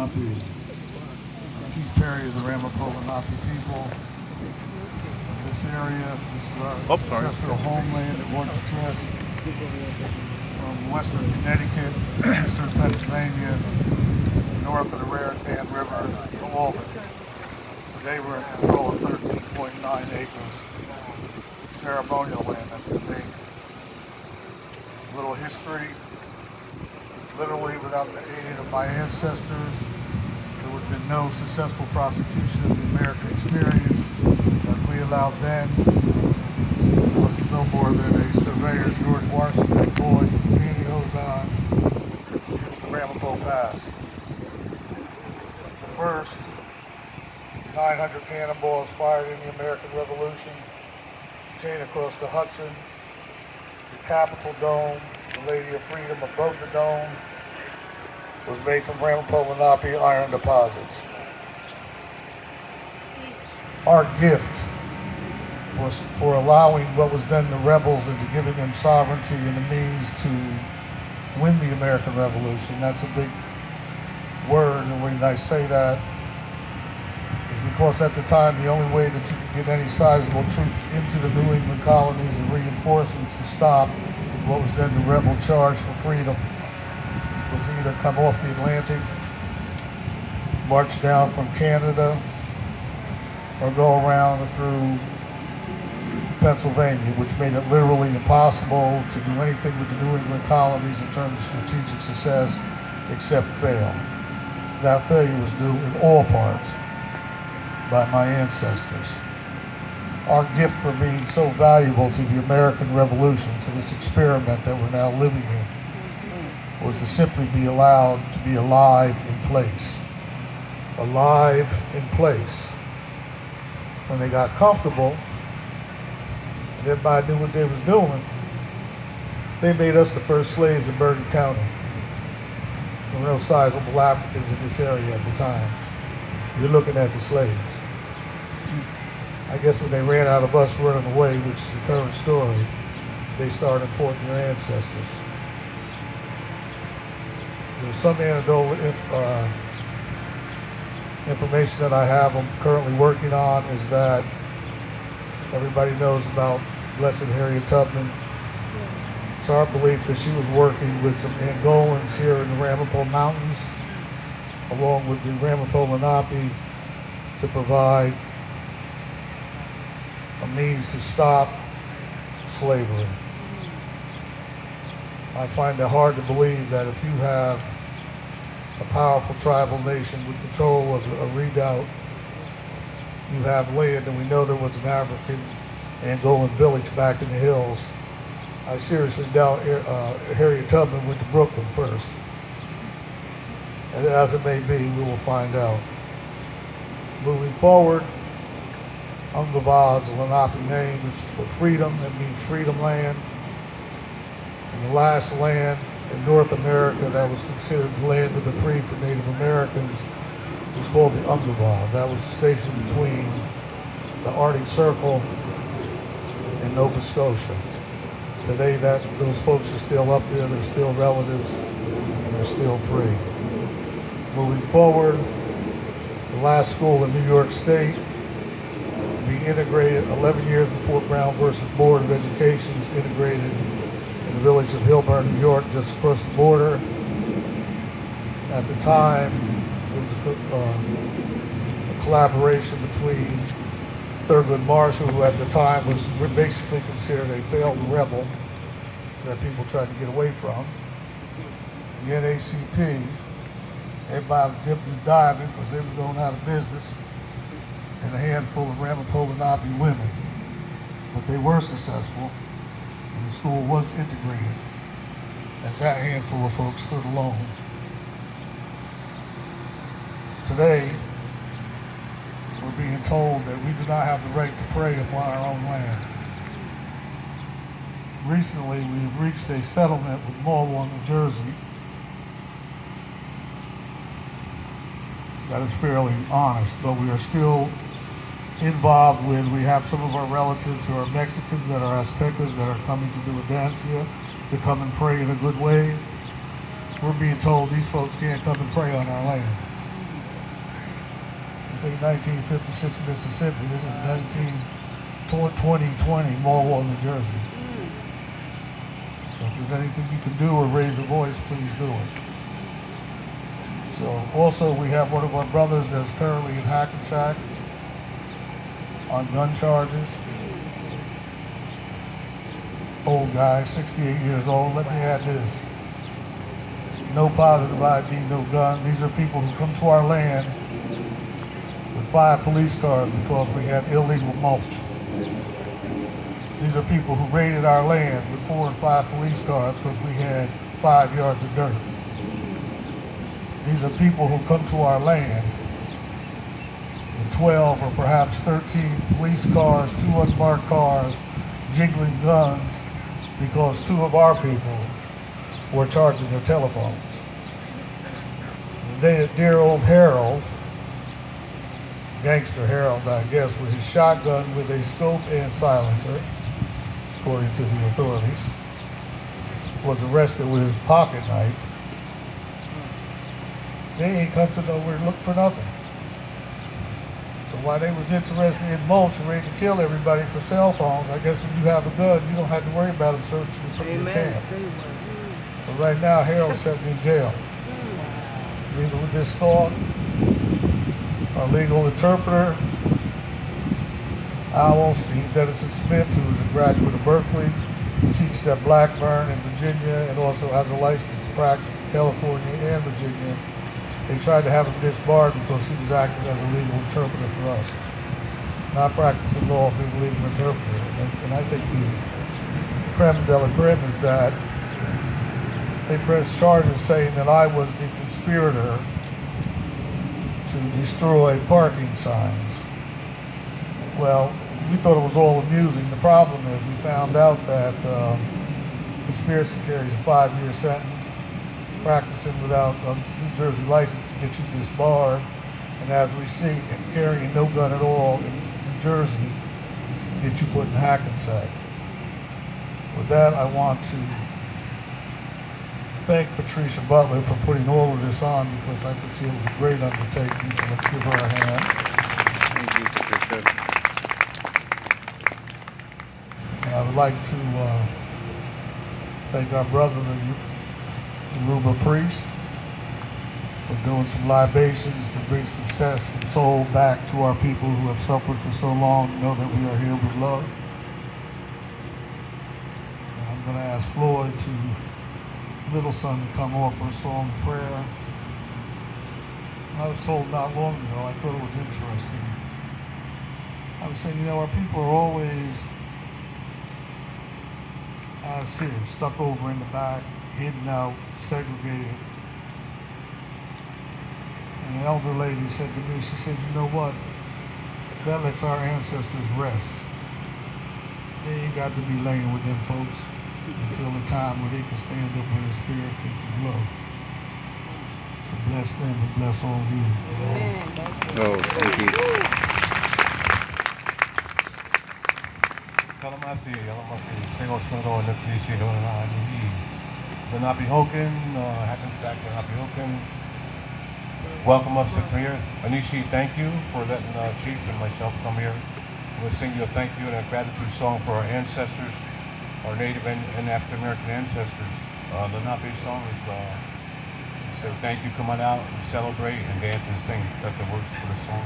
Lenape, Chief Perry of the Ramapo Lenape people. This area, this is our ancestral homeland. It once stretched from western Connecticut, eastern Pennsylvania, north of the Raritan River to Albany. Today we're in control of 13.9 acres of ceremonial land that's endangered. A little history. Literally, without the aid of my ancestors, there would have been no successful prosecution of the American experience as we allowed then. There was no more than a surveyor, George Washington, boy, pantyhose on, used the Ramapo Pass. The first 900 cannonballs fired in the American Revolution, chain across the Hudson, the Capitol Dome, the Lady of Freedom above the dome, was made from Ramapo Lenape iron deposits. Our gift for allowing what was then the rebels into giving them sovereignty and the means to win the American Revolution, that's a big word, and when I say that, is because at the time the only way that you could get any sizable troops into the New England colonies and reinforcements to stop what was then the rebel charge for freedom was either come off the Atlantic, march down from Canada, or go around through Pennsylvania, which made it literally impossible to do anything with the New England colonies in terms of strategic success except fail. That failure was due in all parts by my ancestors. Our gift for being so valuable to the American Revolution, to this experiment that we're now living in, was to simply be allowed to be alive in place. Alive in place. When they got comfortable, and everybody knew what they was doing, they made us the first slaves in Bergen County. There were no sizable Africans in this area at the time. You're looking at the slaves. I guess when they ran out of us running away, which is the current story, they started importing their ancestors. There's some anecdotal information that I have I'm currently working on is that everybody knows about Blessed Harriet Tubman. It's our belief that she was working with some Angolans here in the Ramapo Mountains, along with the Ramapo Lenape, to provide a means to stop slavery. I find it hard to believe that if you have a powerful tribal nation with control of a redoubt, you have land, and we know there was an African Angolan village back in the hills. I seriously doubt Harriet Tubman went to Brooklyn first. And as it may be, we will find out. Moving forward, Ungava is a Lenape name. It's for freedom. That means freedom land. And the last land in North America that was considered the land of the free for Native Americans was called the Ungava. That was stationed between the Arctic Circle and Nova Scotia. Today, those folks are still up there. They're still relatives, and they're still free. Moving forward, the last school in New York State to be integrated 11 years before Brown versus Board of Education was integrated in the village of Hillburn, New York, just across the border. At the time, it was a collaboration between Thurgood Marshall, who at the time was basically considered a failed rebel that people tried to get away from, the NACP. Everybody was dipping and diving because they were going out of business, and a handful of Ramapo Lenape women. But they were successful, and the school was integrated as that handful of folks stood alone. Today, we're being told that we do not have the right to prey upon our own land. Recently, we've reached a settlement with Norwalk, New Jersey, that is fairly honest, but we are still involved with, we have some of our relatives who are Mexicans that are Aztecas that are coming to do a dance here, to come and pray in a good way. We're being told these folks can't come and pray on our land. This ain't 1956 Mississippi. This is 2020 Morwell, New Jersey. So if there's anything you can do or raise a voice, please do it. So also we have one of our brothers that's currently in Hackensack on gun charges. Old guy, 68 years old. Let me add this. No positive ID, no gun. These are people who come to our land with 5 police cars because we had illegal mulch. These are people who raided our land with 4 and 5 police cars because we had 5 yards of dirt. These are people who come to our land with 12 or perhaps 13 police cars, 2 unmarked cars, jiggling guns, because 2 of our people were charging their telephones. The dear old Harold, Gangster Harold, I guess, with his shotgun with a scope and silencer, according to the authorities, was arrested with his pocket knife. They ain't come to nowhere to look for nothing. So while they was interested in mulch and ready to kill everybody for cell phones, I guess when you have a gun, you don't have to worry about them searching your camp. But right now, Harold's sitting in jail. Leaving with this thought, our legal interpreter, Al Olstein, Denison Smith, who is a graduate of Berkeley, teaches at Blackburn in Virginia and also has a license to practice in California and Virginia. They tried to have him disbarred because he was acting as a legal interpreter for us. Not practicing law, being a legal interpreter. And I think the creme de la creme is that they pressed charges saying that I was the conspirator to destroy parking signs. Well, we thought it was all amusing. The problem is we found out that conspiracy carries a 5-year sentence. Practicing without a New Jersey license to get you disbarred. And as we see, carrying no gun at all in New Jersey get you put in Hackensack. With that, I want to thank Patricia Butler for putting all of this on because I could see it was a great undertaking, so let's give her a hand. Thank you, Patricia. And I would like to thank our brother, the Yoruba priest, for doing some libations to bring success and soul back to our people who have suffered for so long. Know that we are here with love. And I'm going to ask Floyd to Little Son to come offer a song of prayer. I was told not long ago, I thought it was interesting. I was saying, our people are always, as here, stuck over in the back, hidden out, segregated. And an elder lady said to me, she said, you know what? That lets our ancestors rest. They ain't got to be laying with them folks until the time where they can stand up where their spirit can flow. So bless them and bless all of you. Oh, thank you. Kalamasi, Sego Snoro, Nukisi, Lenape Hoken, Hackensack, Lenape Hoken. Welcome us to come here. Anishi, thank you for letting Chief and myself come here. We'll sing you a thank you and a gratitude song for our ancestors, our Native and African American ancestors. The Lenape song is say thank you, come on out and celebrate and dance and sing. That's the words for the song.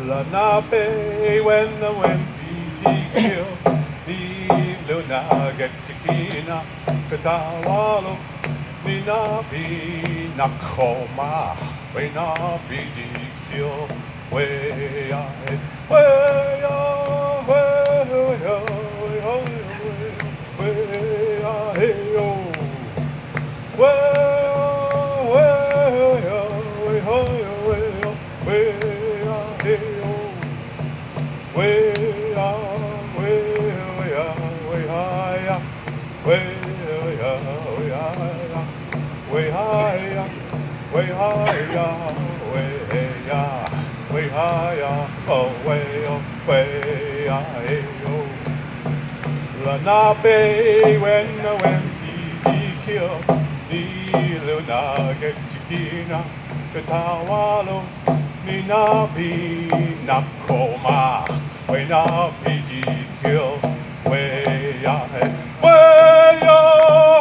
Lenape, when the wind be kill, the luna get chikina, katawalo, nina be nakoma, we na be kill, way I, way I, way I. way ya, way ya, way ya, way ya, way ya, way ya, way ya, way ya, oh way ya, hey oh. La na be when the wind kill the luna get chikina katawalo ni na be na koma we na be kill we ya we ya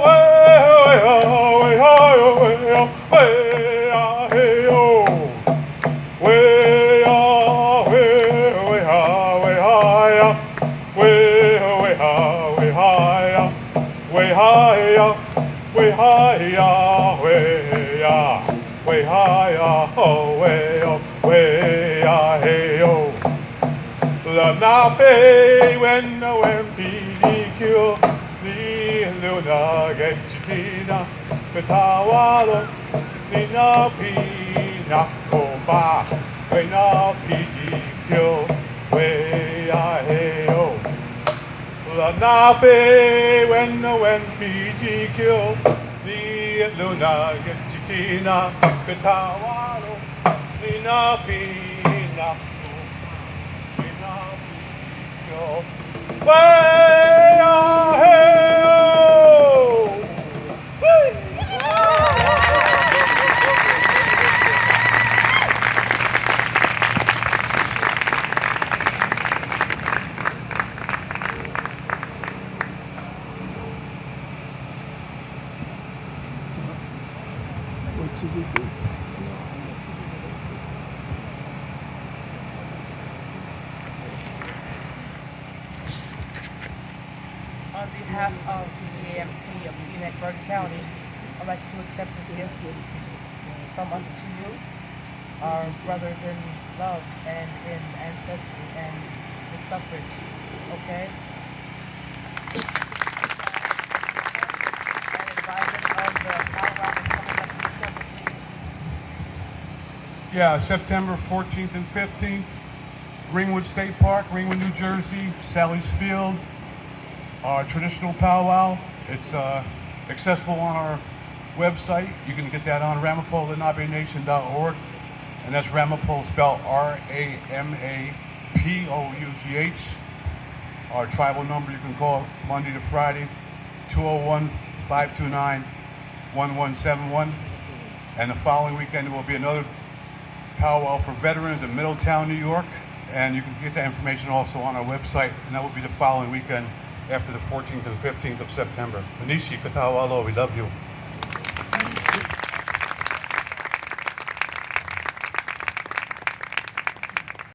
we ya we ya we ya hey oh we ya we ya we ya we way higher, way higher, way higher, oh way hey oh. La na be when the wind kill the luna get chikina, katawalo ni na pi na koma, way na pi kill, way hey oh. La na be when the wind kill the luna get chikina katawalo ni na pi na kill way hey oh. On behalf of the AMC of Teaneck, Bergen County, I'd like to accept this gift from us to you, our brothers in love and in ancestry and in suffrage. Okay? And advise us of the powwow that's coming up in September, please. Yeah, September 14th and 15th, Ringwood State Park, Ringwood, New Jersey, Sally's Field, our traditional powwow. It's accessible on our website. You can get that on ramapolanabenation.org, and that's Ramapo spelled R-A-M-A-P-O-U-G-H. Our tribal number you can call Monday to Friday, 201-529-1171. And the following weekend there will be another powwow for veterans in Middletown, New York, and you can get that information also on our website, and that will be the following weekend after the 14th and 15th of September. Manishi Katawalo, we love you.